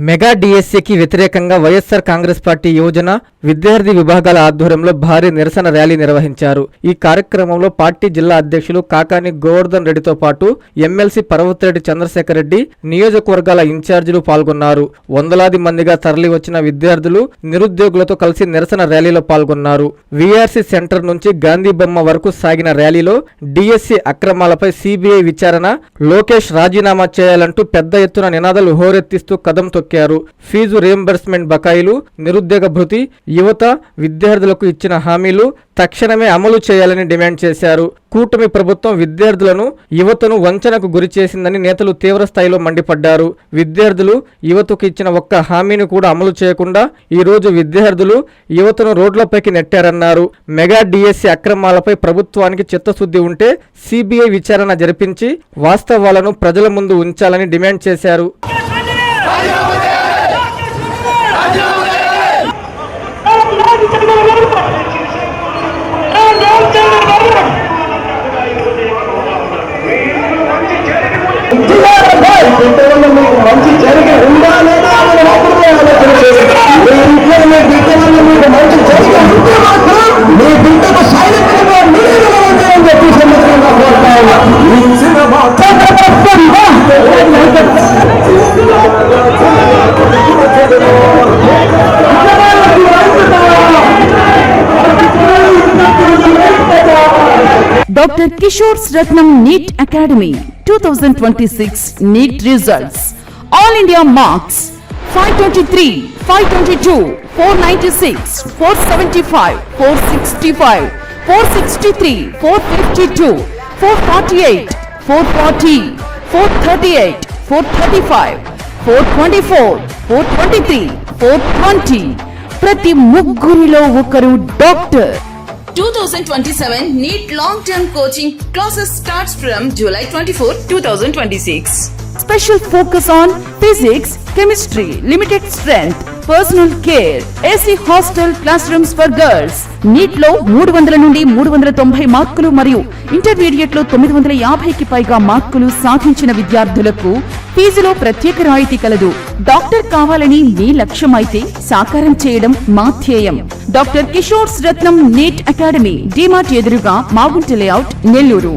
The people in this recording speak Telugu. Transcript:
మెగా డిఎస్సికి వ్యతిరేకంగా వైఎస్సార్ కాంగ్రెస్ పార్టీ యువజన విద్యార్థి విభాగాల ఆధ్వర్యంలో భారీ నిరసన ర్యాలీ నిర్వహించారు. ఈ కార్యక్రమంలో పార్టీ జిల్లా అధ్యక్షులు కాకాని గోవర్ధన్ రెడ్డితో పాటు ఎమ్మెల్సీ పర్వతిరెడ్డి చంద్రశేఖర్ రెడ్డి, నియోజకవర్గాల ఇన్ఛార్జీలు పాల్గొన్నారు. వందలాది మందిగా తరలి వచ్చిన విద్యార్థులు నిరుద్యోగులతో కలిసి నిరసన ర్యాలీలో పాల్గొన్నారు. వీఆర్సీ సెంటర్ నుంచి గాంధీ బొమ్మ వరకు సాగిన ర్యాలీలో డిఎస్సి అక్రమాలపై సిబిఐ విచారణ, లోకేష్ రాజీనామా చేయాలంటూ పెద్ద ఎత్తున నినాదాలు హోరెత్తిస్తూ కదం తొక్కారు. ఫీజు రీయింబర్స్మెంట్ బకాయిలు, నిరుద్యోగ భృతి, యువత విద్యార్థులకు ఇచ్చిన హామీలు తక్షణమే అమలు చేయాలని డిమాండ్ చేశారు. కూటమి ప్రభుత్వం విద్యార్థులను, యువతను వంచనకు గురి చేసిందని నేతలు తీవ్ర స్థాయిలో మండిపడ్డారు. విద్యార్థులు, యువతకు ఇచ్చిన ఒక్క హామీని కూడా అమలు చేయకుండా ఈ రోజు విద్యార్థులు, యువతను రోడ్లపైకి నెట్టారన్నారు. మెగా డిఎస్సి అక్రమాలపై ప్రభుత్వానికి చిత్తశుద్ధి ఉంటే సిబిఐ విచారణ జరిపించి వాస్తవాలను ప్రజల ముందు ఉంచాలని డిమాండ్ చేశారు. మంచి జరిగి ఉందా లేదా అని మాత్రమే ఆలోచన చేయండి. మీ ఇంట్లో మీ బిడ్డలను మీకు మంచి జరిగి ఉంటే మాత్రం మీ బిడ్డకు సైనికులుగా నిలబడాలని అని చెప్పి సందర్భంగా కోరుతా Dr. Kishore's Ratnam NEET Academy 2026 NEET results. All India marks 523, 522, 496, 475, 465, 463, 452, 448, 440, 438, 435, 424, 423, 420. ప్రతి ముగ్గురిలో ఒకరు doctor. 2027 NEET long-term coaching classes starts from July 24, 2026. Special focus on physics, chemistry, limited strength, personal care, AC hostel classrooms for girls. NEET లో 300 నుండి 390 మార్కులు మరియు ఇంటర్మీడియట్ లో 950కి పైగా మార్కులు సాధించిన విద్యార్థులకు ఫీజులో ప్రత్యేక రాయితీ కలదు. డాక్టర్ కావాలని మీ లక్ష్యం అయితే సాకారం చేయడం మా ధ్యేయం. డాక్టర్ కిషోర్స్ రత్నం నీట్ అకాడమీ, డిమార్ట్ ఎదురుగా, మాగుంట లేఅవుట్, నెల్లూరు.